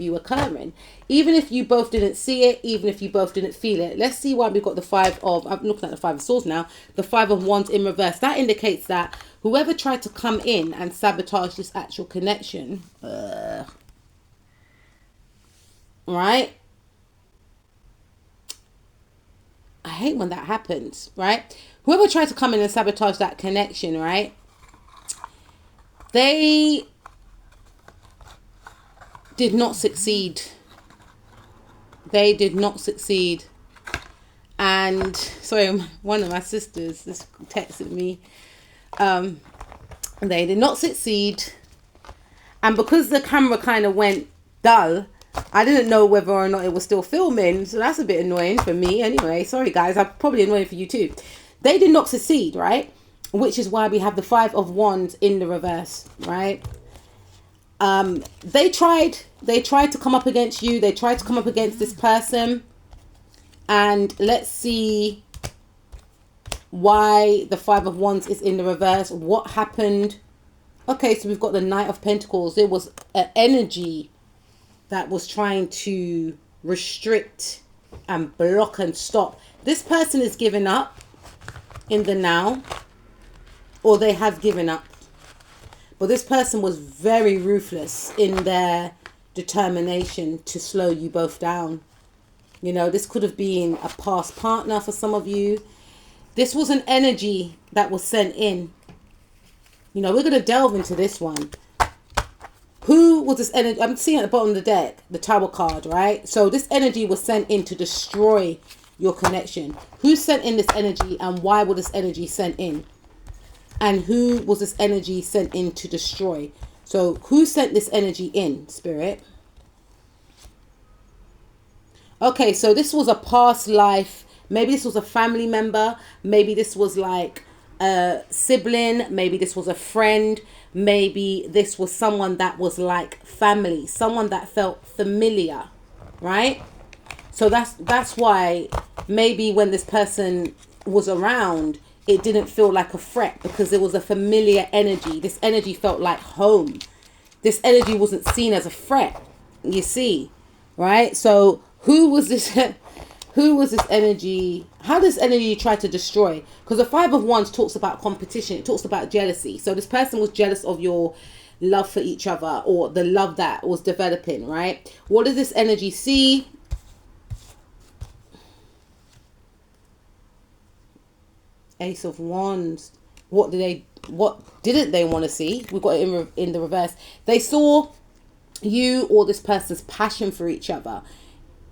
you occurring, even if you both didn't see it, even if you both didn't feel it. Let's see why we've got the five of, I'm looking at the five of swords now, the five of wands in reverse. That indicates that whoever tried to come in and sabotage this actual connection, right? I hate when that happens, right? Whoever tried to come in and sabotage that connection, right? They did not succeed. They did not succeed. And sorry, one of my sisters just texted me. They did not succeed. And because the camera kind of went dull, I didn't know whether or not it was still filming. So that's a bit annoying for me. Anyway, sorry guys, I'm probably annoying for you too. They did not succeed, right? Which is why we have the five of wands in the reverse, right? They tried to come up against you. They tried to come up against this person. And let's see why the five of wands is in the reverse. What happened? Okay, so we've got the Knight of Pentacles. There was an energy that was trying to restrict and block and stop. This person is giving up in the now, or they have given up. But this person was very ruthless in their determination to slow you both down. You know, this could have been a past partner for some of you. This was an energy that was sent in. You know, we're going to delve into this one. Who was this energy? I'm seeing at the bottom of the deck, the Tower card, right? So this energy was sent in to destroy your connection. Who sent in this energy, and why was this energy sent in? And who was this energy sent in to destroy? So who sent this energy in, Spirit? Okay, so this was a past life. Maybe this was a family member. Maybe this was like a sibling. Maybe this was a friend. Maybe this was someone that was like family. Someone that felt familiar, right? So that's why maybe when this person was around, it didn't feel like a threat because there was a familiar energy. This energy felt like home. This energy wasn't seen as a threat, you see, right? So who was this? Who was this energy? How does energy try to destroy? Because the five of wands talks about competition. It talks about jealousy. So this person was jealous of your love for each other, or the love that was developing, right? What does this energy see? Ace of Wands. What didn't they want to see? We've got it in the reverse. They saw you or this person's passion for each other.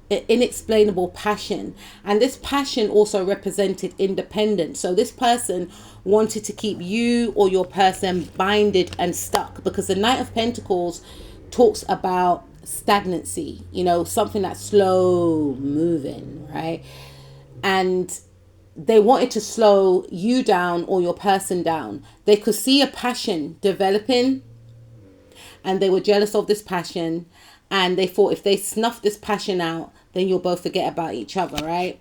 Inexplainable passion, and this passion also represented independence. So this person wanted to keep you or your person binded and stuck, because the Knight of Pentacles talks about stagnancy, you know, something that's slow moving, right? And they wanted to slow you down or your person down. They could see a passion developing, and they were jealous of this passion, and they thought if they snuff this passion out, then you'll both forget about each other, right?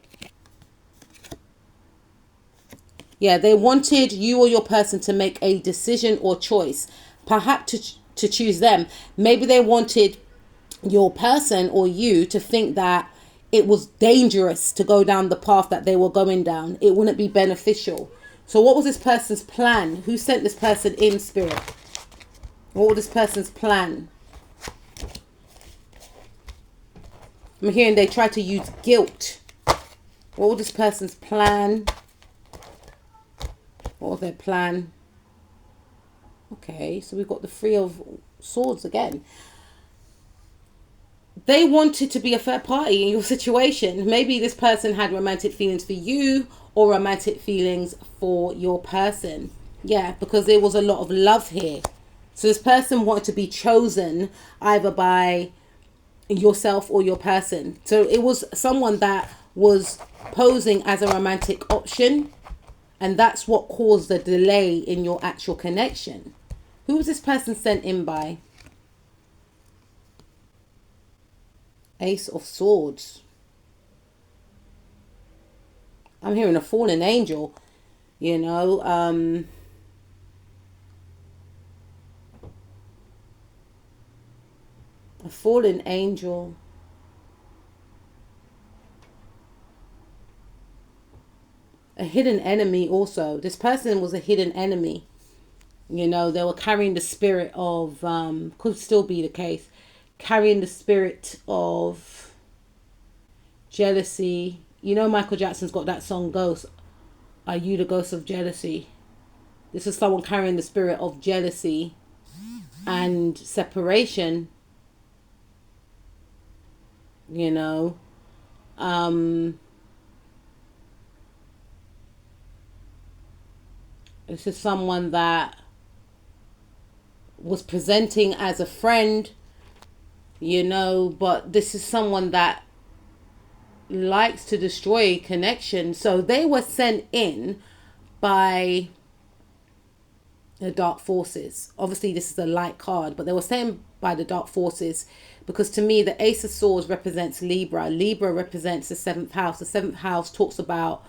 Yeah, they wanted you or your person to make a decision or choice, perhaps to choose them. Maybe they wanted your person or you to think that it was dangerous to go down the path that they were going down. It wouldn't be beneficial. So what was this person's plan? Who sent this person in, Spirit? What was this person's plan? I'm hearing they tried to use guilt. What was this person's plan? What was their plan? Okay, so we've got the Three of Swords again. They wanted to be a third party in your situation. Maybe this person had romantic feelings for you or romantic feelings for your person. Yeah, because there was a lot of love here. So this person wanted to be chosen either by yourself or your person. So it was someone that was posing as a romantic option, and that's what caused the delay in your actual connection. Who was this person sent in by? Ace of Swords. I'm hearing a fallen angel, you know. A fallen angel. A hidden enemy also. This person was a hidden enemy. You know, they were carrying the spirit of, could still be the case, carrying the spirit of jealousy. You know, Michael Jackson's got that song, Ghost. Are you the ghost of jealousy? This is someone carrying the spirit of jealousy and separation. You know, this is someone that was presenting as a friend, you know, but this is someone that likes to destroy connection. So they were sent in by the dark forces. Obviously this is a light card, but they were sent by the dark forces because to me the Ace of Swords represents Libra. Libra represents the 7th house. The 7th house talks about,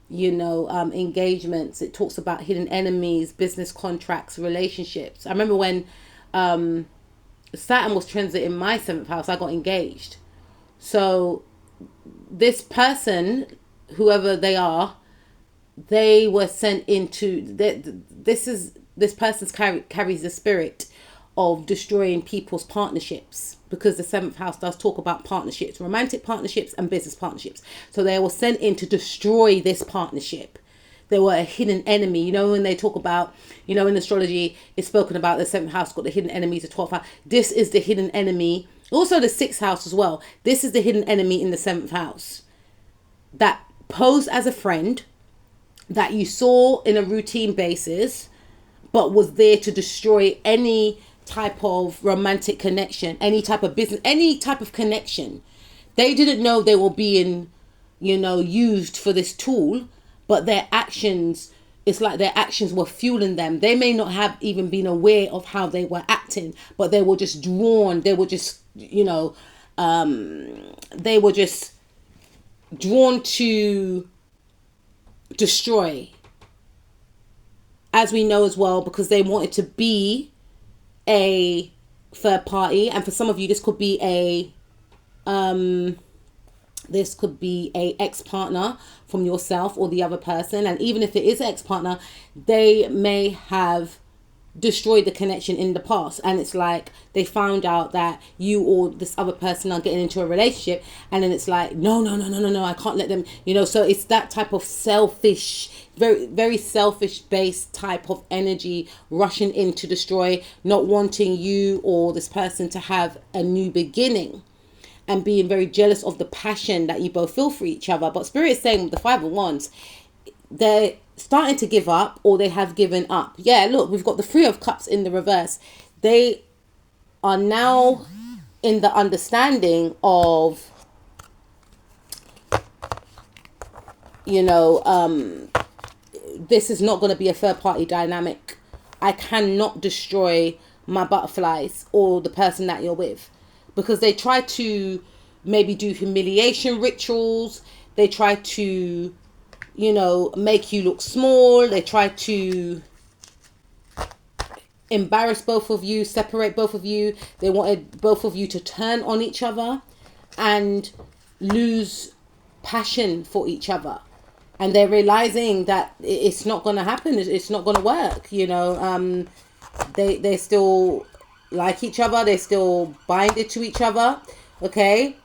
you know, engagements. It talks about hidden enemies, business contracts, relationships. I remember when Saturn was transiting my 7th house, I got engaged. So this person, whoever they are, they were sent into this person's carries the spirit of destroying people's partnerships, because the 7th house does talk about partnerships, romantic partnerships and business partnerships. So they were sent in to destroy this partnership. They were a hidden enemy. You know, when they talk about, you know, in astrology, it's spoken about the 7th house got the hidden enemies, the 12th house. This is the hidden enemy. Also the 6th house as well. This is the hidden enemy in the 7th house that posed as a friend that you saw in a routine basis, but was there to destroy any type of romantic connection, any type of business, any type of connection. They didn't know they were being, you know, used for this tool, but their actions, it's like their actions were fueling them. They may not have even been aware of how they were acting, but they were just drawn. They were just, you know, they were just drawn to destroy, as we know as well, because they wanted to be a third party. And for some of you, this could be a ex-partner from yourself or the other person. And even if it is ex-partner, they may have destroyed the connection in the past, and it's like they found out that you or this other person are getting into a relationship, and then it's like no, I can't let them, you know. So it's that type of selfish, very, very selfish based type of energy rushing in to destroy, not wanting you or this person to have a new beginning, and being very jealous of the passion that you both feel for each other. But Spirit is saying with the 5 of Wands, they're starting to give up, or they have given up. Yeah, look, we've got the 3 of Cups in the reverse. They are now in the understanding of, you know, this is not going to be a third party dynamic. I cannot destroy my butterflies or the person that you're with, because they try to maybe do humiliation rituals. They try to, you know, make you look small. They try to embarrass both of you, separate both of you. They wanted both of you to turn on each other and lose passion for each other. And they're realizing that it's not going to happen. It's not going to work. You know, they still like each other. They're still binded to each other. Okay.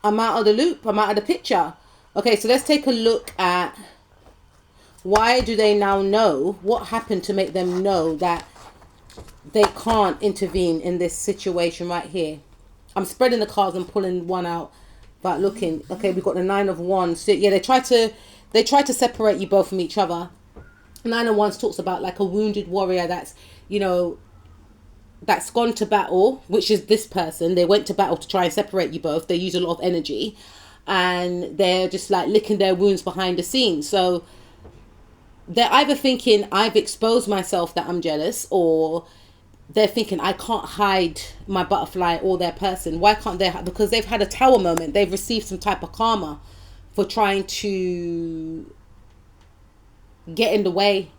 I'm out of the loop. I'm out of the picture. Okay, so let's take a look at why do they now know? What happened to make them know that they can't intervene in this situation right here? I'm spreading the cards and pulling one out without looking. Okay, we've got the 9 of Wands. So, yeah, they try to separate you both from each other. 9 of Wands talks about like a wounded warrior that's, you know, that's gone to battle, which is this person. They went to battle to try and separate you both. They use a lot of energy. And they're just like licking their wounds behind the scenes. So they're either thinking I've exposed myself that I'm jealous, or they're thinking I can't hide my butterfly or their person. Why can't they? Because they've had a tower moment. They've received some type of karma for trying to get in the way.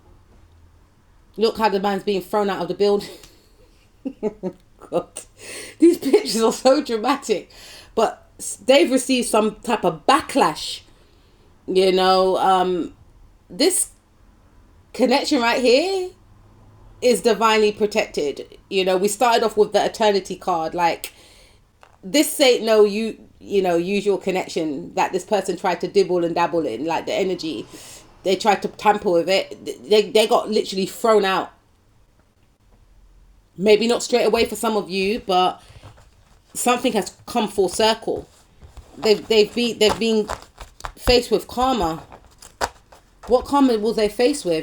Look how the man's being thrown out of the building. God. These pictures are so dramatic. But they've received some type of backlash. You know, this connection right here is divinely protected. You know, we started off with the eternity card. Like, this ain't no usual connection that this person tried to dibble and dabble in. Like, the energy, they tried to tamper with it. They got literally thrown out. Maybe not straight away for some of you, but something has come full circle. They've been faced with karma. What karma was they faced with?